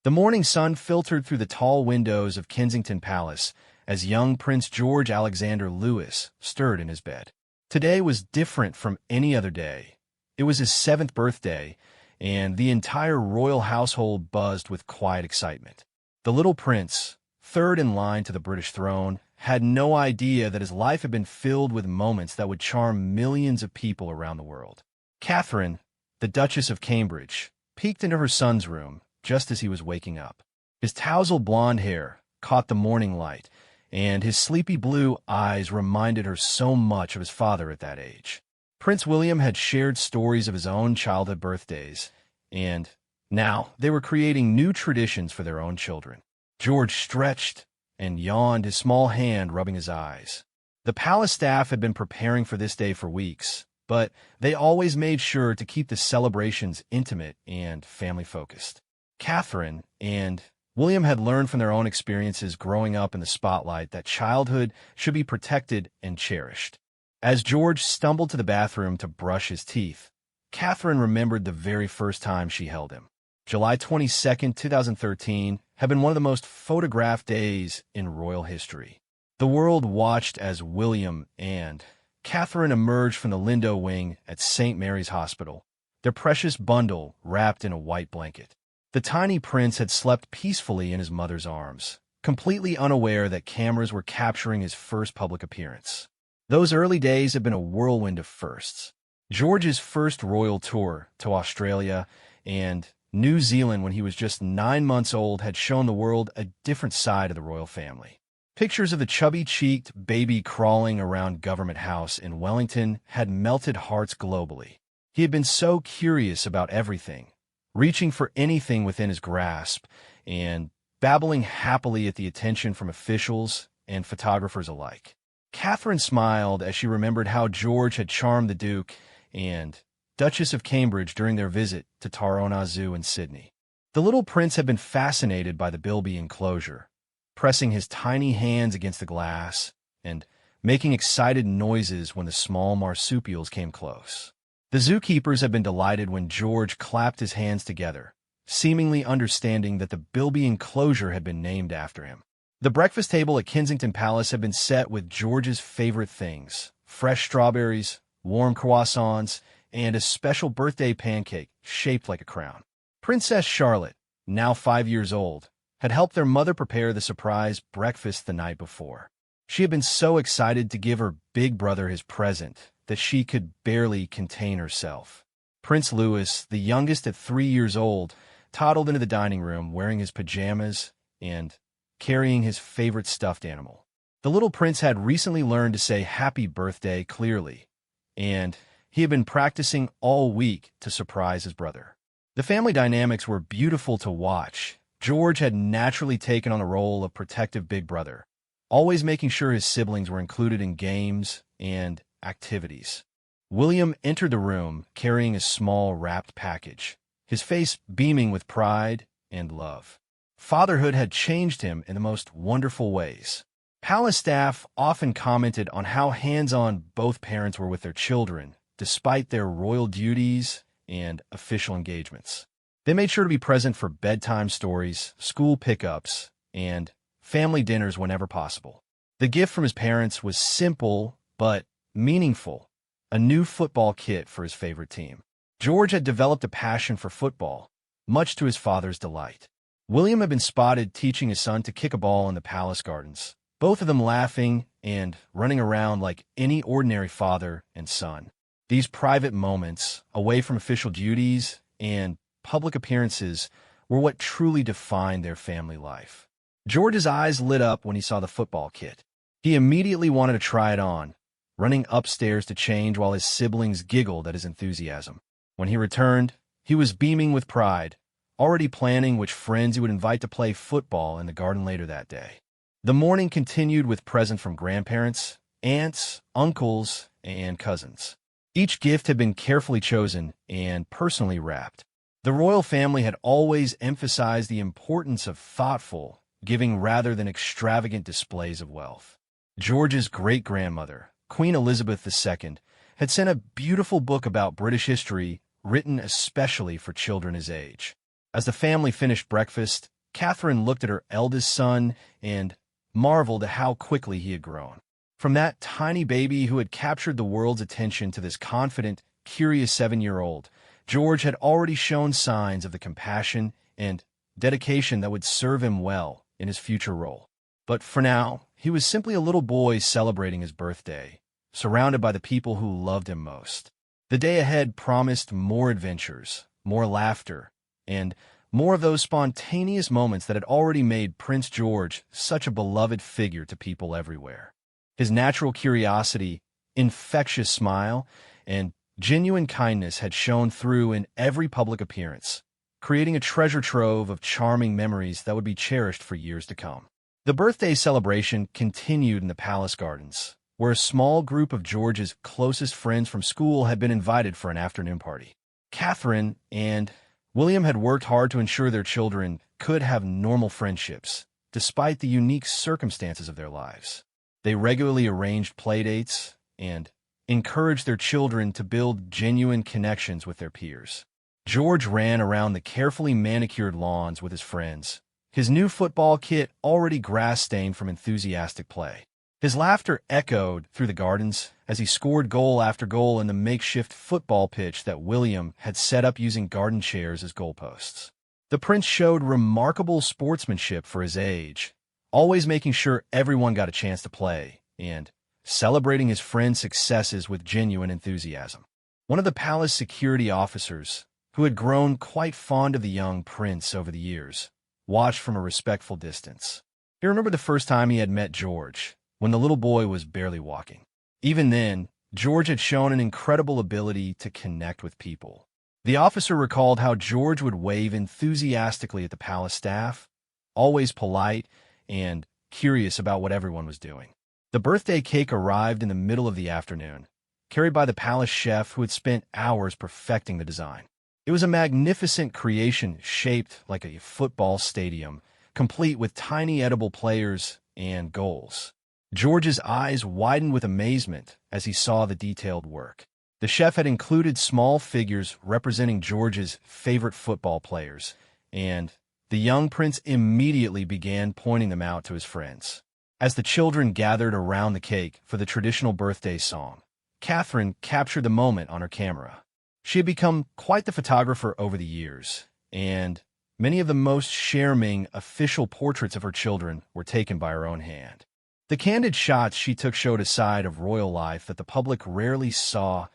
The morning sun filtered through the tall windows of Kensington Palace as young Prince George Alexander Louis stirred in his bed. Today was different from any other day. It was his 7th birthday, and the entire royal household buzzed with quiet excitement. The little prince, third in line to the British throne, had no idea that his life had been filled with moments that would charm millions of people around the world. Catherine, the Duchess of Cambridge, peeked into her son's room just as he was waking up. His tousled blonde hair caught the morning light, and his sleepy blue eyes reminded her so much of his father at that age. Prince William had shared stories of his own childhood birthdays, and now they were creating new traditions for their own children. George stretched and yawned, his small hand rubbing his eyes. The palace staff had been preparing for this day for weeks, but they always made sure to keep the celebrations intimate and family-focused. Catherine and William had learned from their own experiences growing up in the spotlight that childhood should be protected and cherished. As George stumbled to the bathroom to brush his teeth, Catherine remembered the very first time she held him. July 22, 2013, had been one of the most photographed days in royal history. The world watched as William and Catherine emerged from the Lindo wing at St. Mary's Hospital, their precious bundle wrapped in a white blanket. The tiny prince had slept peacefully in his mother's arms, completely unaware that cameras were capturing his first public appearance. Those early days had been a whirlwind of firsts. George's first royal tour to Australia and New Zealand when he was just 9 months old had shown the world a different side of the royal family. Pictures of the chubby-cheeked baby crawling around Government House in Wellington had melted hearts globally. He had been so curious about everything, reaching for anything within his grasp and babbling happily at the attention from officials and photographers alike. Catherine smiled as she remembered how George had charmed the Duke and Duchess of Cambridge during their visit to Taronga Zoo in Sydney. The little prince had been fascinated by the Bilby enclosure, pressing his tiny hands against the glass and making excited noises when the small marsupials came close. The zookeepers had been delighted when George clapped his hands together, seemingly understanding that the Bilby enclosure had been named after him. The breakfast table at Kensington Palace had been set with George's favorite things: fresh strawberries, warm croissants, and a special birthday pancake shaped like a crown. Princess Charlotte, now 5 years old, had helped their mother prepare the surprise breakfast the night before. She had been so excited to give her big brother his present that she could barely contain herself. Prince Louis, the youngest at 3 years old, toddled into the dining room wearing his pajamas and carrying his favorite stuffed animal. The little prince had recently learned to say happy birthday clearly, and he had been practicing all week to surprise his brother. The family dynamics were beautiful to watch. George had naturally taken on the role of protective big brother, always making sure his siblings were included in games and activities. William entered the room carrying a small wrapped package, his face beaming with pride and love. Fatherhood had changed him in the most wonderful ways. Palace staff often commented on how hands-on both parents were with their children, despite their royal duties and official engagements. They made sure to be present for bedtime stories, school pickups, and family dinners whenever possible. The gift from his parents was simple but meaningful: a new football kit for his favorite team. George had developed a passion for football, much to his father's delight. William had been spotted teaching his son to kick a ball in the palace gardens, both of them laughing and running around like any ordinary father and son. These private moments, away from official duties and public appearances, were what truly defined their family life. George's eyes lit up when he saw the football kit. He immediately wanted to try it on, running upstairs to change while his siblings giggled at his enthusiasm. When he returned, he was beaming with pride, already planning which friends he would invite to play football in the garden later that day. The morning continued with presents from grandparents, aunts, uncles, and cousins. Each gift had been carefully chosen and personally wrapped. The royal family had always emphasized the importance of thoughtful giving rather than extravagant displays of wealth. George's great-grandmother, Queen Elizabeth II, had sent a beautiful book about British history written especially for children his age. As the family finished breakfast, Catherine looked at her eldest son and marveled at how quickly he had grown. From that tiny baby who had captured the world's attention to this confident, curious 7-year-old, George had already shown signs of the compassion and dedication that would serve him well in his future role. But for now, he was simply a little boy celebrating his birthday, surrounded by the people who loved him most. The day ahead promised more adventures, more laughter, and more of those spontaneous moments that had already made Prince George such a beloved figure to people everywhere. His natural curiosity, infectious smile, and genuine kindness had shone through in every public appearance, creating a treasure trove of charming memories that would be cherished for years to come. The birthday celebration continued in the palace gardens, where a small group of George's closest friends from school had been invited for an afternoon party. Catherine and William had worked hard to ensure their children could have normal friendships, despite the unique circumstances of their lives. They regularly arranged playdates and encouraged their children to build genuine connections with their peers. George ran around the carefully manicured lawns with his friends, his new football kit already grass-stained from enthusiastic play. His laughter echoed through the gardens as he scored goal after goal in the makeshift football pitch that William had set up using garden chairs as goalposts. The prince showed remarkable sportsmanship for his age, always making sure everyone got a chance to play, and celebrating his friends' successes with genuine enthusiasm. One of the palace security officers, who had grown quite fond of the young prince over the years, watched from a respectful distance. He remembered the first time he had met George, when the little boy was barely walking. Even then, George had shown an incredible ability to connect with people. The officer recalled how George would wave enthusiastically at the palace staff, always polite and curious about what everyone was doing. The birthday cake arrived in the middle of the afternoon, carried by the palace chef who had spent hours perfecting the design. It was a magnificent creation shaped like a football stadium, complete with tiny edible players and goals. George's eyes widened with amazement as he saw the detailed work. The chef had included small figures representing George's favorite football players, and the young prince immediately began pointing them out to his friends. As the children gathered around the cake for the traditional birthday song, Catherine captured the moment on her camera. She had become quite the photographer over the years, and many of the most charming official portraits of her children were taken by her own hand. The candid shots she took showed a side of royal life that the public rarely saw: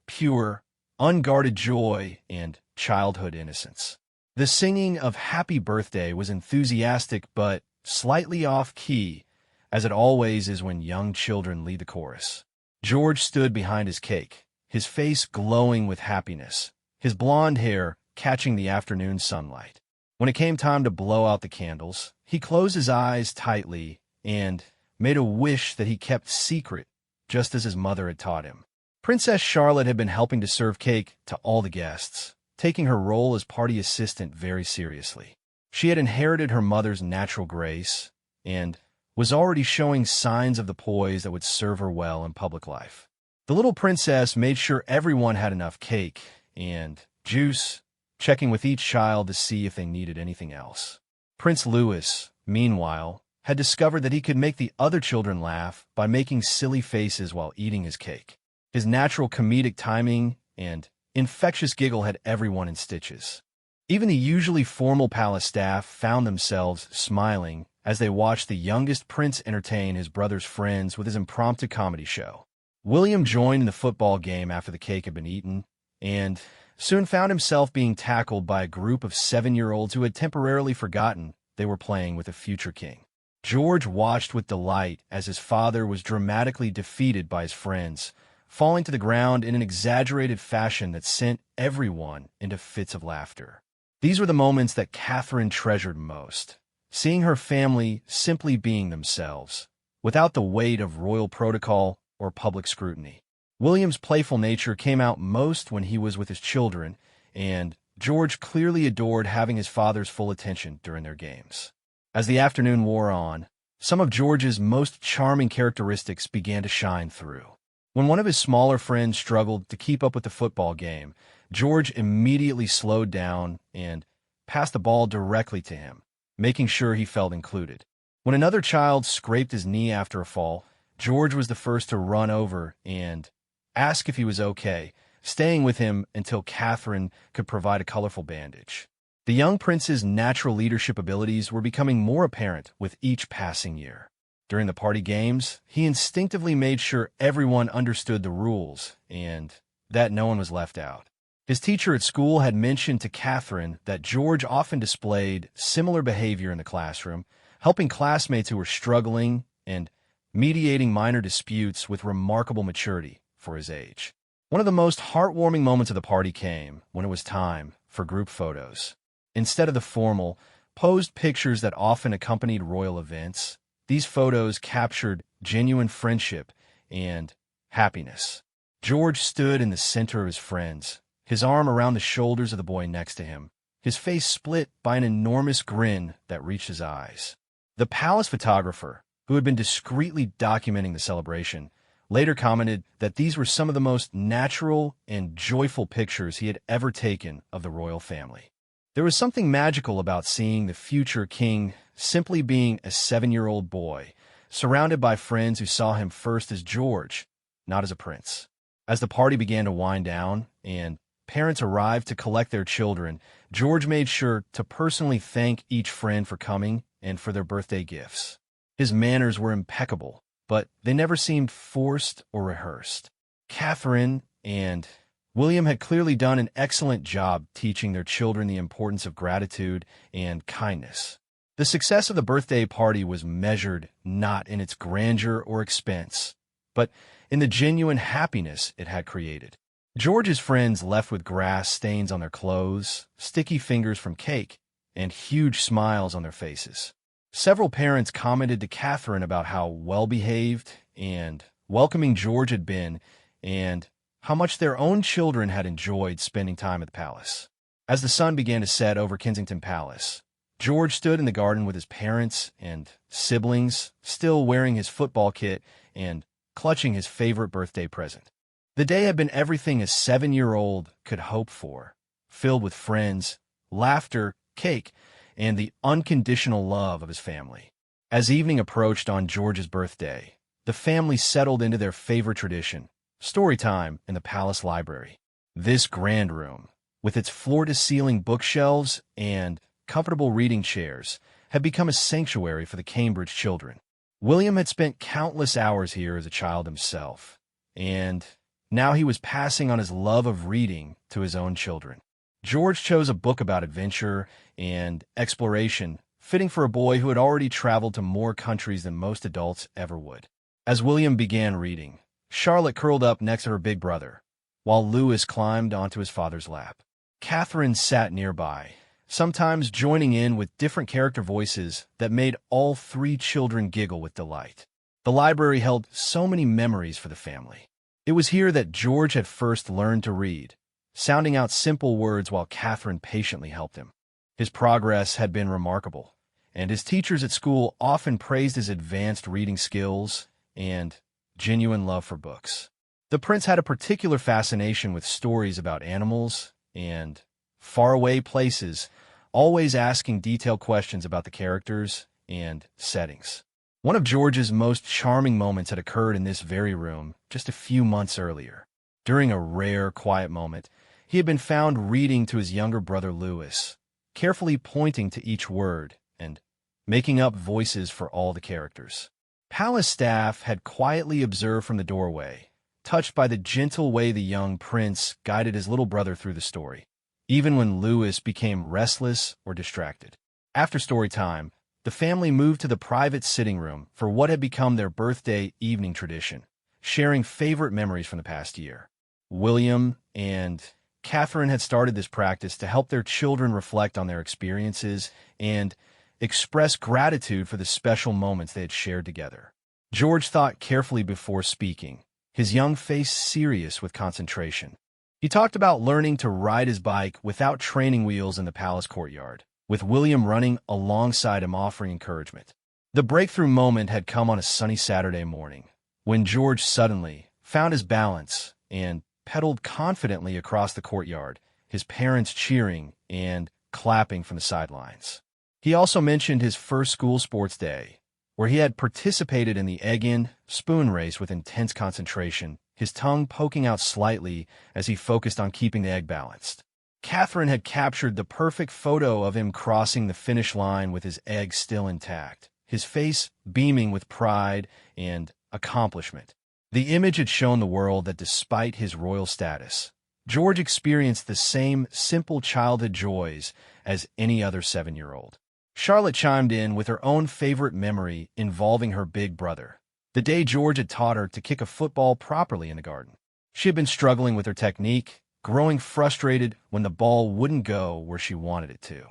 pure, unguarded joy and childhood innocence. The singing of Happy Birthday was enthusiastic but slightly off-key, as it always is when young children lead the chorus. George stood behind his cake, his face glowing with happiness, his blonde hair catching the afternoon sunlight. When it came time to blow out the candles, he closed his eyes tightly and made a wish that he kept secret, just as his mother had taught him. Princess Charlotte had been helping to serve cake to all the guests, taking her role as party assistant very seriously. She had inherited her mother's natural grace and was already showing signs of the poise that would serve her well in public life. The little princess made sure everyone had enough cake and juice, checking with each child to see if they needed anything else. Prince Louis, meanwhile, had discovered that he could make the other children laugh by making silly faces while eating his cake. His natural comedic timing and infectious giggle had everyone in stitches. Even the usually formal palace staff found themselves smiling as they watched the youngest prince entertain his brother's friends with his impromptu comedy show. William joined in the football game after the cake had been eaten, and soon found himself being tackled by a group of 7-year-olds who had temporarily forgotten they were playing with a future king. George watched with delight as his father was dramatically defeated by his friends, falling to the ground in an exaggerated fashion that sent everyone into fits of laughter. These were the moments that Catherine treasured most, seeing her family simply being themselves, without the weight of royal protocol or public scrutiny. William's playful nature came out most when he was with his children, and George clearly adored having his father's full attention during their games. As the afternoon wore on, some of George's most charming characteristics began to shine through. When one of his smaller friends struggled to keep up with the football game, George immediately slowed down and passed the ball directly to him, making sure he felt included. When another child scraped his knee after a fall, George was the first to run over and ask if he was okay, staying with him until Catherine could provide a colorful bandage. The young prince's natural leadership abilities were becoming more apparent with each passing year. During the party games, he instinctively made sure everyone understood the rules and that no one was left out. His teacher at school had mentioned to Catherine that George often displayed similar behavior in the classroom, helping classmates who were struggling and mediating minor disputes with remarkable maturity for his age. One of the most heartwarming moments of the party came when it was time for group photos. Instead of the formal, posed pictures that often accompanied royal events, these photos captured genuine friendship and happiness. George stood in the center of his friends, his arm around the shoulders of the boy next to him, his face split by an enormous grin that reached his eyes. The palace photographer, who had been discreetly documenting the celebration, later commented that these were some of the most natural and joyful pictures he had ever taken of the royal family. There was something magical about seeing the future king simply being a 7-year-old boy, surrounded by friends who saw him first as George, not as a prince. As the party began to wind down and parents arrived to collect their children, George made sure to personally thank each friend for coming and for their birthday gifts. His manners were impeccable, but they never seemed forced or rehearsed. Catherine and William had clearly done an excellent job teaching their children the importance of gratitude and kindness. The success of the birthday party was measured not in its grandeur or expense, but in the genuine happiness it had created. George's friends left with grass stains on their clothes, sticky fingers from cake, and huge smiles on their faces. Several parents commented to Catherine about how well-behaved and welcoming George had been and how much their own children had enjoyed spending time at the palace. As the sun began to set over Kensington Palace, George stood in the garden with his parents and siblings, still wearing his football kit and clutching his favorite birthday present. The day had been everything a 7-year-old could hope for, filled with friends, laughter, cake, and the unconditional love of his family. As evening approached on George's birthday, the family settled into their favorite tradition, story time in the palace library. This grand room, with its floor-to-ceiling bookshelves and comfortable reading chairs, had become a sanctuary for the Cambridge children. William had spent countless hours here as a child himself, and now he was passing on his love of reading to his own children. George chose a book about adventure and exploration, fitting for a boy who had already traveled to more countries than most adults ever would. As William began reading, Charlotte curled up next to her big brother, while Louis climbed onto his father's lap. Catherine sat nearby, sometimes joining in with different character voices that made all 3 children giggle with delight. The library held so many memories for the family. It was here that George had first learned to read, sounding out simple words while Catherine patiently helped him. His progress had been remarkable, and his teachers at school often praised his advanced reading skills and genuine love for books. The prince had a particular fascination with stories about animals and faraway places, always asking detailed questions about the characters and settings. One of George's most charming moments had occurred in this very room just a few months earlier. During a rare, quiet moment, he had been found reading to his younger brother Louis, carefully pointing to each word and making up voices for all the characters. Palace staff had quietly observed from the doorway, touched by the gentle way the young prince guided his little brother through the story, even when Louis became restless or distracted. After story time, the family moved to the private sitting room for what had become their birthday evening tradition, sharing favorite memories from the past year. William and Catherine had started this practice to help their children reflect on their experiences and express gratitude for the special moments they had shared together. George thought carefully before speaking, his young face serious with concentration. He talked about learning to ride his bike without training wheels in the palace courtyard, with William running alongside him offering encouragement. The breakthrough moment had come on a sunny Saturday morning, when George suddenly found his balance and pedaled confidently across the courtyard, his parents cheering and clapping from the sidelines. He also mentioned his first school sports day, where he had participated in the egg-in spoon race with intense concentration, his tongue poking out slightly as he focused on keeping the egg balanced. Catherine had captured the perfect photo of him crossing the finish line with his egg still intact, his face beaming with pride and accomplishment. The image had shown the world that despite his royal status, George experienced the same simple childhood joys as any other 7-year-old. Charlotte chimed in with her own favorite memory involving her big brother, the day George had taught her to kick a football properly in the garden. She had been struggling with her technique, growing frustrated when the ball wouldn't go where she wanted it to.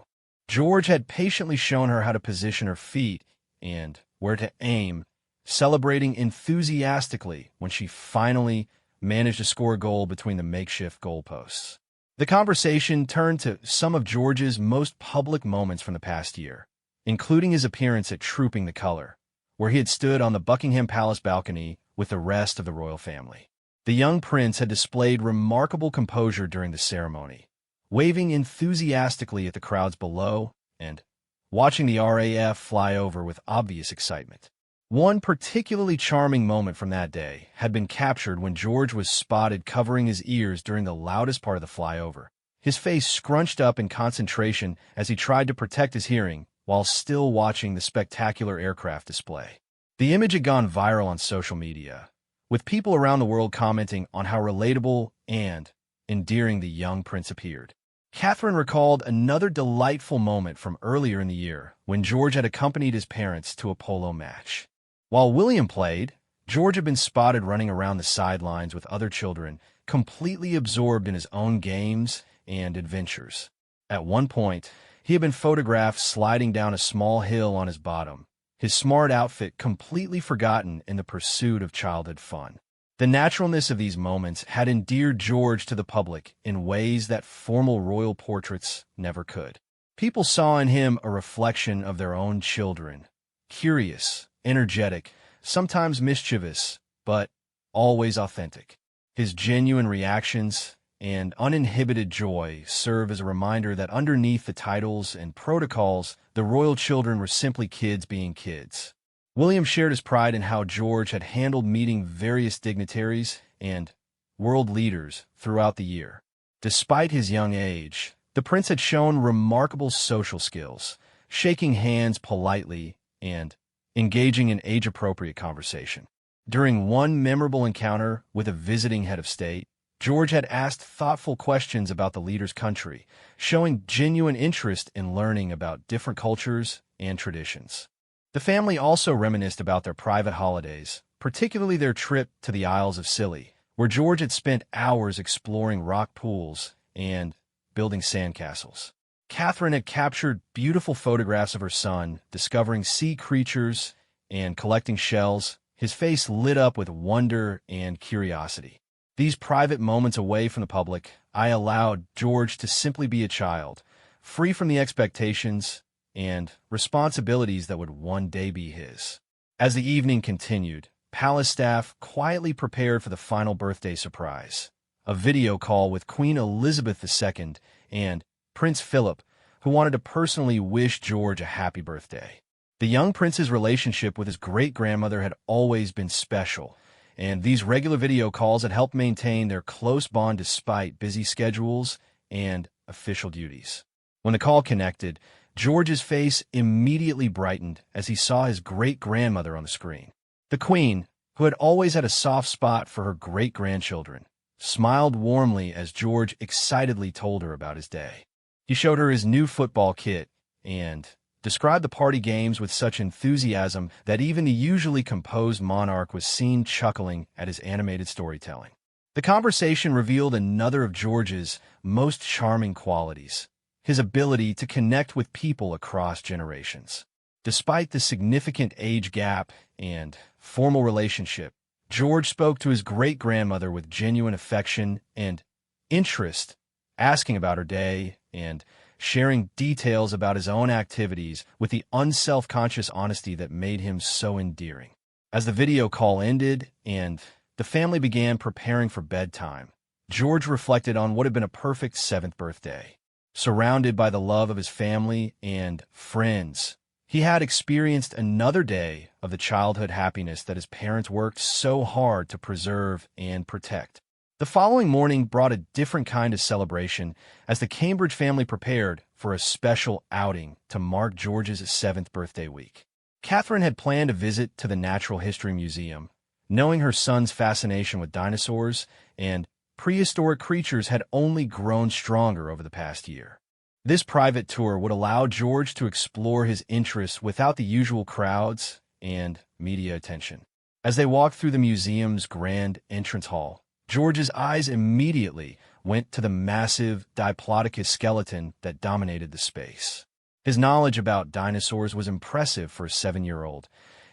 George had patiently shown her how to position her feet and where to aim, celebrating enthusiastically when she finally managed to score a goal between the makeshift goalposts. The conversation turned to some of George's most public moments from the past year, including his appearance at Trooping the Color, where he had stood on the Buckingham Palace balcony with the rest of the royal family. The young prince had displayed remarkable composure during the ceremony, waving enthusiastically at the crowds below and watching the RAF fly over with obvious excitement. One particularly charming moment from that day had been captured when George was spotted covering his ears during the loudest part of the flyover, his face scrunched up in concentration as he tried to protect his hearing while still watching the spectacular aircraft display. The image had gone viral on social media, with people around the world commenting on how relatable and endearing the young prince appeared. Catherine recalled another delightful moment from earlier in the year when George had accompanied his parents to a polo match. While William played, George had been spotted running around the sidelines with other children, completely absorbed in his own games and adventures. At one point, he had been photographed sliding down a small hill on his bottom, his smart outfit completely forgotten in the pursuit of childhood fun. The naturalness of these moments had endeared George to the public in ways that formal royal portraits never could. People saw in him a reflection of their own children, curious, energetic, sometimes mischievous, but always authentic. His genuine reactions and uninhibited joy serve as a reminder that underneath the titles and protocols, the royal children were simply kids being kids. William shared his pride in how George had handled meeting various dignitaries and world leaders throughout the year. Despite his young age, the prince had shown remarkable social skills, shaking hands politely and engaging in age-appropriate conversation. During one memorable encounter with a visiting head of state, George had asked thoughtful questions about the leader's country, showing genuine interest in learning about different cultures and traditions. The family also reminisced about their private holidays, particularly their trip to the Isles of Scilly, where George had spent hours exploring rock pools and building sandcastles. Catherine had captured beautiful photographs of her son, discovering sea creatures and collecting shells, his face lit up with wonder and curiosity. These private moments away from the public, I allowed George to simply be a child, free from the expectations and responsibilities that would one day be his. As the evening continued, palace staff quietly prepared for the final birthday surprise, a video call with Queen Elizabeth II and Prince Philip, who wanted to personally wish George a happy birthday. The young prince's relationship with his great-grandmother had always been special, and these regular video calls had helped maintain their close bond despite busy schedules and official duties. When the call connected, George's face immediately brightened as he saw his great-grandmother on the screen. The Queen, who had always had a soft spot for her great-grandchildren, smiled warmly as George excitedly told her about his day. He showed her his new football kit and described the party games with such enthusiasm that even the usually composed monarch was seen chuckling at his animated storytelling. The conversation revealed another of George's most charming qualities, his ability to connect with people across generations. Despite the significant age gap and formal relationship, George spoke to his great-grandmother with genuine affection and interest, asking about her day and sharing details about his own activities with the unself-conscious honesty that made him so endearing. As the video call ended and the family began preparing for bedtime, George reflected on what had been a perfect 7th birthday. surrounded by the love of his family and friends. He had experienced another day of the childhood happiness that his parents worked so hard to preserve and protect. The following morning brought a different kind of celebration as the Cambridge family prepared for a special outing to mark George's 7th birthday week. Catherine had planned a visit to the Natural History Museum, knowing her son's fascination with dinosaurs and prehistoric creatures had only grown stronger over the past year. This private tour would allow George to explore his interests without the usual crowds and media attention. As they walked through the museum's grand entrance hall, George's eyes immediately went to the massive Diplodocus skeleton that dominated the space. His knowledge about dinosaurs was impressive for a 7-year-old,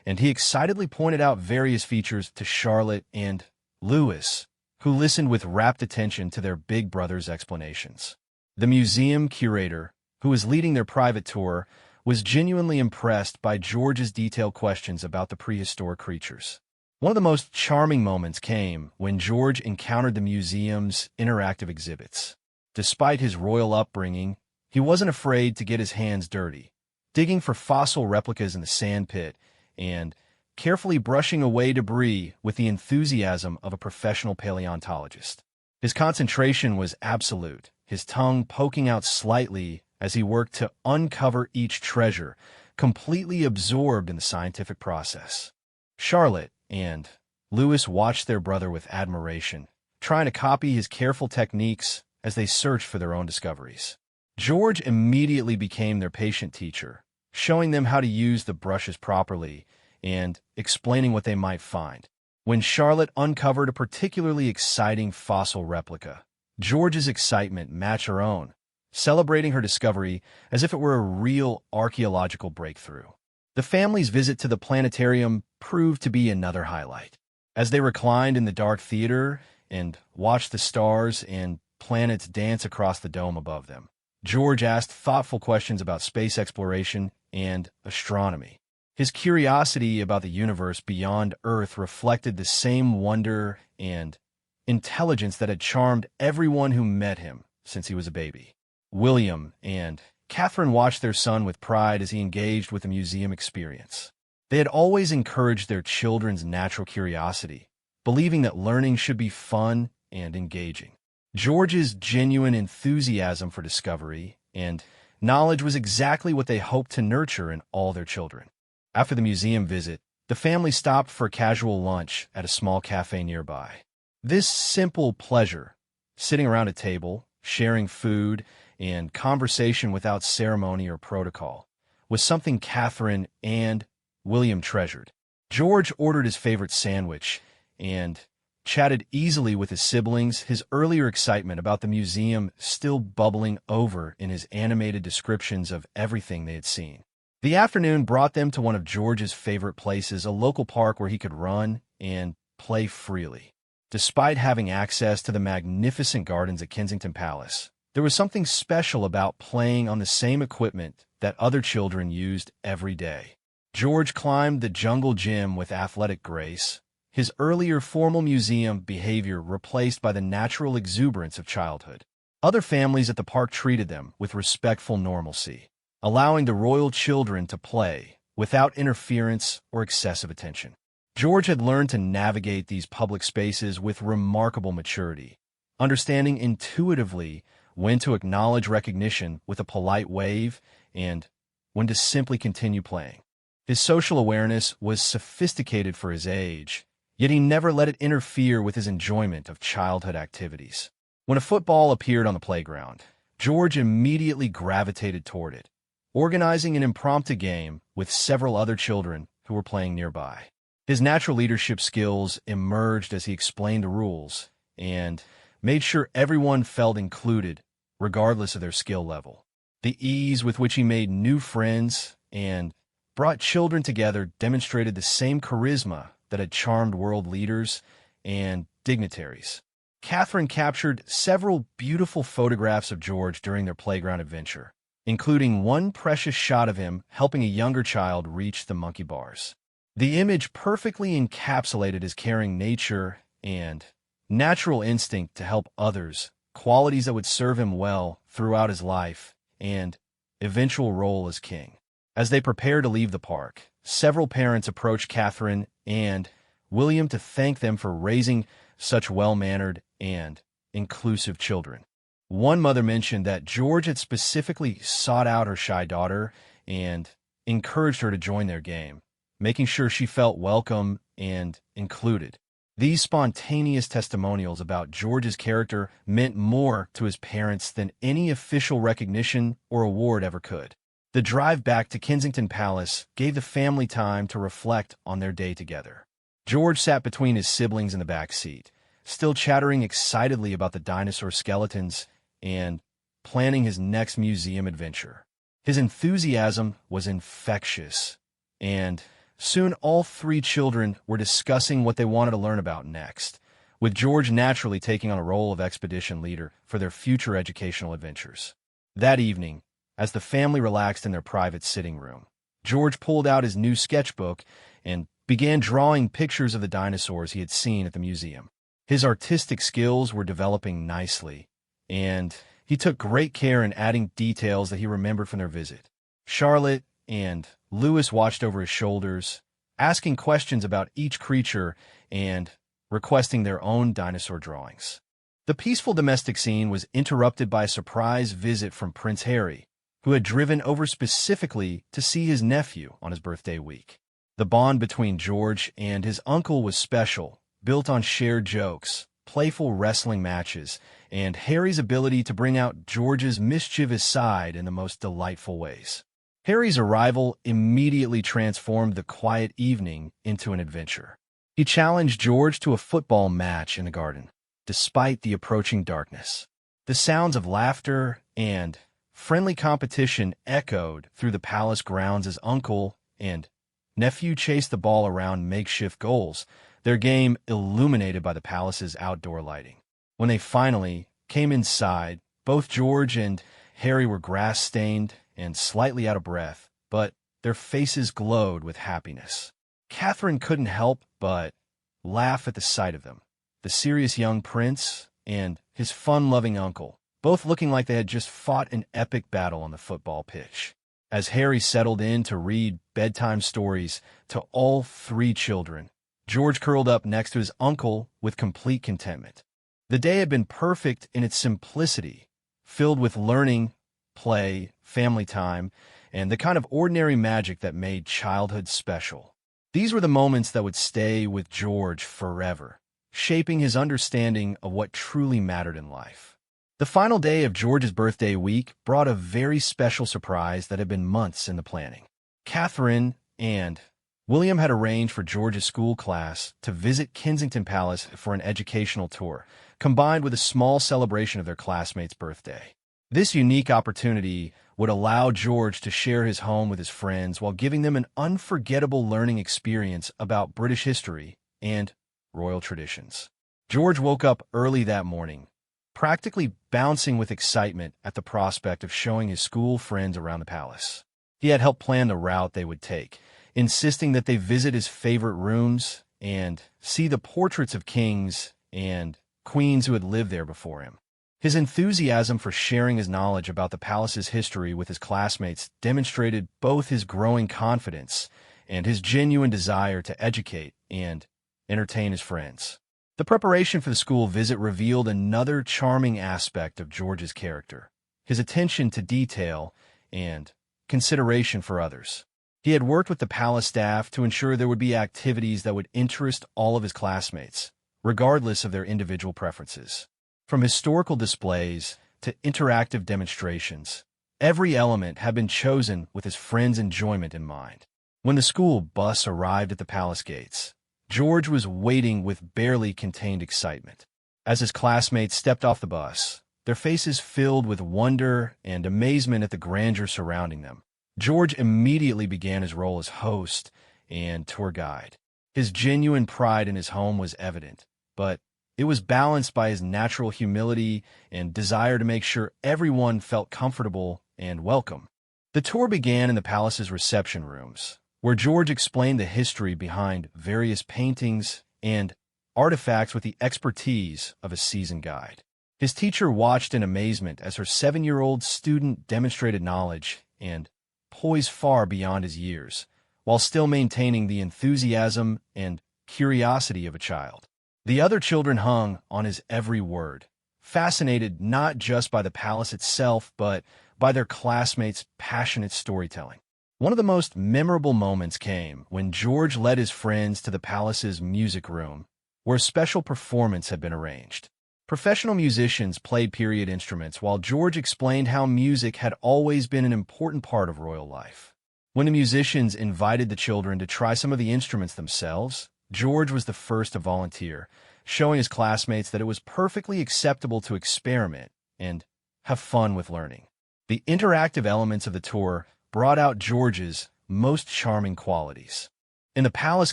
and he excitedly pointed out various features to Charlotte and Louis, who listened with rapt attention to their big brother's explanations. The museum curator, who was leading their private tour, was genuinely impressed by George's detailed questions about the prehistoric creatures. One of the most charming moments came when George encountered the museum's interactive exhibits. Despite his royal upbringing, he wasn't afraid to get his hands dirty, digging for fossil replicas in the sandpit and carefully brushing away debris with the enthusiasm of a professional paleontologist. His concentration was absolute, his tongue poking out slightly as he worked to uncover each treasure, completely absorbed in the scientific process. Charlotte and Louis watched their brother with admiration, trying to copy his careful techniques as they searched for their own discoveries. George immediately became their patient teacher, showing them how to use the brushes properly and explaining what they might find. When Charlotte uncovered a particularly exciting fossil replica, George's excitement matched her own, celebrating her discovery as if it were a real archaeological breakthrough. The family's visit to the planetarium proved to be another highlight. As they reclined in the dark theater and watched the stars and planets dance across the dome above them, George asked thoughtful questions about space exploration and astronomy. His curiosity about the universe beyond Earth reflected the same wonder and intelligence that had charmed everyone who met him since he was a baby. William and Catherine watched their son with pride as he engaged with the museum experience. They had always encouraged their children's natural curiosity, believing that learning should be fun and engaging. George's genuine enthusiasm for discovery and knowledge was exactly what they hoped to nurture in all their children. After the museum visit, the family stopped for a casual lunch at a small cafe nearby. This simple pleasure, sitting around a table, sharing food, and conversation without ceremony or protocol, was something Catherine and William treasured. George ordered his favorite sandwich and chatted easily with his siblings, his earlier excitement about the museum still bubbling over in his animated descriptions of everything they had seen. The afternoon brought them to one of George's favorite places, a local park where he could run and play freely. Despite having access to the magnificent gardens at Kensington Palace, there was something special about playing on the same equipment that other children used every day. George climbed the jungle gym with athletic grace, his earlier formal museum behavior replaced by the natural exuberance of childhood. Other families at the park treated them with respectful normalcy, allowing the royal children to play without interference or excessive attention. George had learned to navigate these public spaces with remarkable maturity, understanding intuitively when to acknowledge recognition with a polite wave and when to simply continue playing. His social awareness was sophisticated for his age, yet he never let it interfere with his enjoyment of childhood activities. When a football appeared on the playground, George immediately gravitated toward it, organizing an impromptu game with several other children who were playing nearby. His natural leadership skills emerged as he explained the rules and made sure everyone felt included, regardless of their skill level. The ease with which he made new friends and brought children together demonstrated the same charisma that had charmed world leaders and dignitaries. Catherine captured several beautiful photographs of George during their playground adventure, including one precious shot of him helping a younger child reach the monkey bars. The image perfectly encapsulated his caring nature and natural instinct to help others qualities that would serve him well throughout his life and eventual role as king. As they prepare to leave the park, several parents approach Catherine and William to thank them for raising such well-mannered and inclusive children. One mother mentioned that George had specifically sought out her shy daughter and encouraged her to join their game, making sure she felt welcome and included. These spontaneous testimonials about George's character meant more to his parents than any official recognition or award ever could. The drive back to Kensington Palace gave the family time to reflect on their day together. George sat between his siblings in the back seat, still chattering excitedly about the dinosaur skeletons and planning his next museum adventure. His enthusiasm was infectious, and soon all three children were discussing what they wanted to learn about next, with George naturally taking on a role of expedition leader for their future educational adventures. That evening, as the family relaxed in their private sitting room, George pulled out his new sketchbook and began drawing pictures of the dinosaurs he had seen at the museum. His artistic skills were developing nicely, and he took great care in adding details that he remembered from their visit. Charlotte and Louis watched over his shoulders, asking questions about each creature and requesting their own dinosaur drawings. The peaceful domestic scene was interrupted by a surprise visit from Prince Harry, who had driven over specifically to see his nephew on his birthday week. The bond between George and his uncle was special, built on shared jokes, playful wrestling matches, and Harry's ability to bring out George's mischievous side in the most delightful ways. Harry's arrival immediately transformed the quiet evening into an adventure. He challenged George to a football match in the garden, despite the approaching darkness. The sounds of laughter and friendly competition echoed through the palace grounds as uncle and nephew chased the ball around makeshift goals, their game illuminated by the palace's outdoor lighting. When they finally came inside, both George and Harry were grass-stained and slightly out of breath, but their faces glowed with happiness. Catherine couldn't help but laugh at the sight of them, the serious young prince and his fun-loving uncle, both looking like they had just fought an epic battle on the football pitch. As Harry settled in to read bedtime stories to all three children, George curled up next to his uncle with complete contentment. The day had been perfect in its simplicity, filled with learning, play, family time, and the kind of ordinary magic that made childhood special. These were the moments that would stay with George forever, shaping his understanding of what truly mattered in life. The final day of George's birthday week brought a very special surprise that had been months in the planning. Catherine and William had arranged for George's school class to visit Kensington Palace for an educational tour, combined with a small celebration of their classmate's birthday. This unique opportunity would allow George to share his home with his friends while giving them an unforgettable learning experience about British history and royal traditions. George woke up early that morning, practically bouncing with excitement at the prospect of showing his school friends around the palace. He had helped plan the route they would take, insisting that they visit his favorite rooms and see the portraits of kings and queens who had lived there before him. His enthusiasm for sharing his knowledge about the palace's history with his classmates demonstrated both his growing confidence and his genuine desire to educate and entertain his friends. The preparation for the school visit revealed another charming aspect of George's character, his attention to detail and consideration for others. He had worked with the palace staff to ensure there would be activities that would interest all of his classmates, regardless of their individual preferences. From historical displays to interactive demonstrations, every element had been chosen with his friends' enjoyment in mind. When the school bus arrived at the palace gates, George was waiting with barely contained excitement. As his classmates stepped off the bus, their faces filled with wonder and amazement at the grandeur surrounding them. George immediately began his role as host and tour guide. His genuine pride in his home was evident, but it was balanced by his natural humility and desire to make sure everyone felt comfortable and welcome. The tour began in the palace's reception rooms, where George explained the history behind various paintings and artifacts with the expertise of a seasoned guide. His teacher watched in amazement as her 7-year-old student demonstrated knowledge and poise far beyond his years, while still maintaining the enthusiasm and curiosity of a child. The other children hung on his every word, fascinated not just by the palace itself, but by their classmates' passionate storytelling. One of the most memorable moments came when George led his friends to the palace's music room, where a special performance had been arranged. Professional musicians played period instruments, while George explained how music had always been an important part of royal life. When the musicians invited the children to try some of the instruments themselves, George was the first to volunteer, showing his classmates that it was perfectly acceptable to experiment and have fun with learning. The interactive elements of the tour brought out George's most charming qualities. In the palace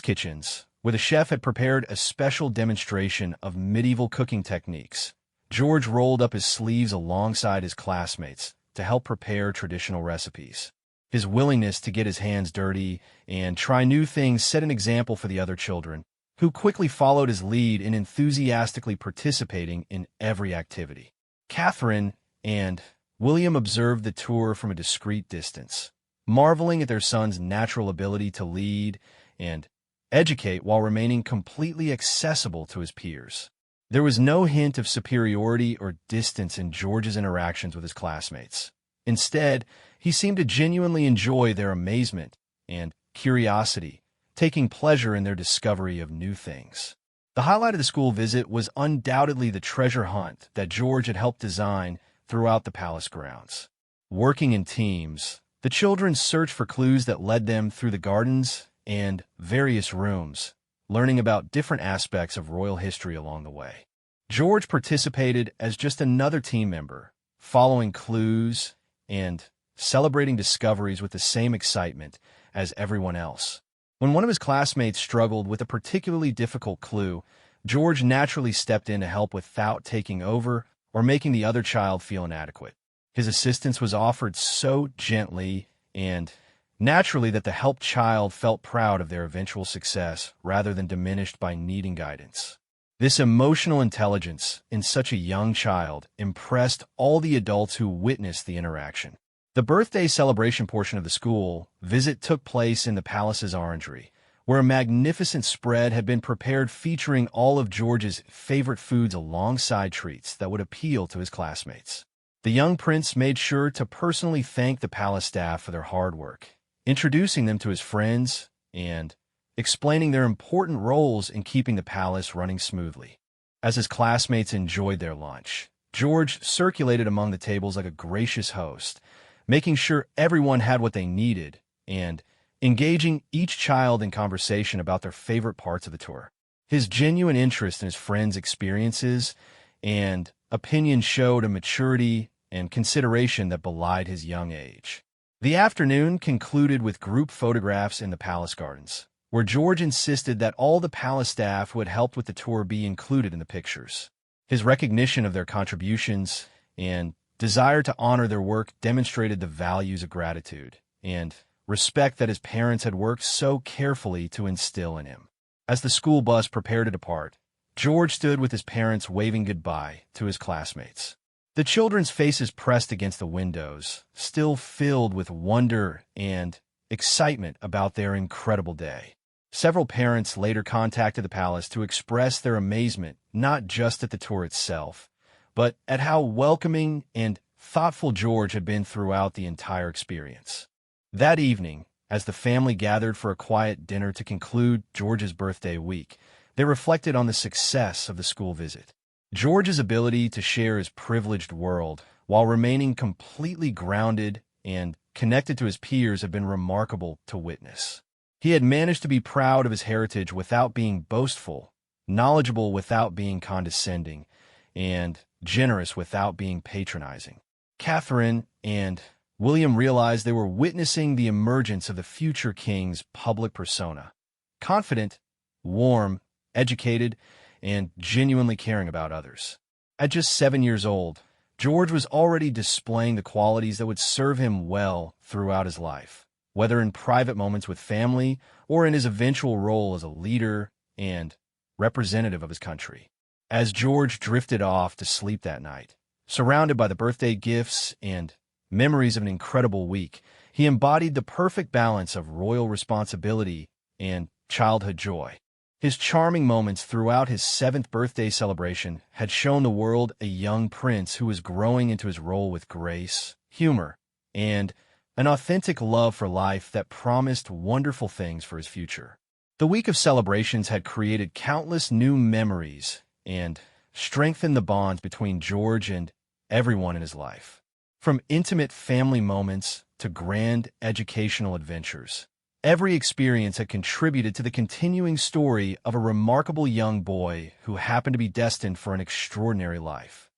kitchens, where the chef had prepared a special demonstration of medieval cooking techniques, George rolled up his sleeves alongside his classmates to help prepare traditional recipes. His willingness to get his hands dirty and try new things set an example for the other children, who quickly followed his lead in enthusiastically participating in every activity. Catherine and William observed the tour from a discreet distance, marveling at their son's natural ability to lead and educate while remaining completely accessible to his peers. There was no hint of superiority or distance in George's interactions with his classmates. Instead, he seemed to genuinely enjoy their amazement and curiosity, taking pleasure in their discovery of new things. The highlight of the school visit was undoubtedly the treasure hunt that George had helped design throughout the palace grounds. Working in teams, the children searched for clues that led them through the gardens and various rooms, learning about different aspects of royal history along the way. George participated as just another team member, following clues and celebrating discoveries with the same excitement as everyone else. When one of his classmates struggled with a particularly difficult clue, George naturally stepped in to help without taking over or making the other child feel inadequate. His assistance was offered so gently and naturally that the helped child felt proud of their eventual success rather than diminished by needing guidance. This emotional intelligence in such a young child impressed all the adults who witnessed the interaction. The birthday celebration portion of the school visit took place in the palace's orangery, where a magnificent spread had been prepared featuring all of George's favorite foods alongside treats that would appeal to his classmates. The young prince made sure to personally thank the palace staff for their hard work, introducing them to his friends and explaining their important roles in keeping the palace running smoothly. As his classmates enjoyed their lunch, George circulated among the tables like a gracious host, making sure everyone had what they needed and engaging each child in conversation about their favorite parts of the tour. His genuine interest in his friends' experiences and opinions showed a maturity and consideration that belied his young age. The afternoon concluded with group photographs in the palace gardens, where George insisted that all the palace staff who had helped with the tour be included in the pictures. His recognition of their contributions and desire to honor their work demonstrated the values of gratitude and respect that his parents had worked so carefully to instill in him. As the school bus prepared to depart, George stood with his parents waving goodbye to his classmates. The children's faces pressed against the windows, still filled with wonder and excitement about their incredible day. Several parents later contacted the palace to express their amazement not just at the tour itself, but at how welcoming and thoughtful George had been throughout the entire experience. That evening, as the family gathered for a quiet dinner to conclude George's birthday week, they reflected on the success of the school visit. George's ability to share his privileged world while remaining completely grounded and connected to his peers had been remarkable to witness. He had managed to be proud of his heritage without being boastful, knowledgeable without being condescending, and generous without being patronizing. Catherine and William realized they were witnessing the emergence of the future king's public persona, confident, warm, educated, and genuinely caring about others. At just 7 years old, George was already displaying the qualities that would serve him well throughout his life, whether in private moments with family or in his eventual role as a leader and representative of his country. As George drifted off to sleep that night, surrounded by the birthday gifts and memories of an incredible week, he embodied the perfect balance of royal responsibility and childhood joy. His charming moments throughout his 7th birthday celebration had shown the world a young prince who was growing into his role with grace, humor, and an authentic love for life that promised wonderful things for his future. The week of celebrations had created countless new memories and strengthened the bonds between George and everyone in his life. From intimate family moments to grand educational adventures, every experience had contributed to the continuing story of a remarkable young boy who happened to be destined for an extraordinary life.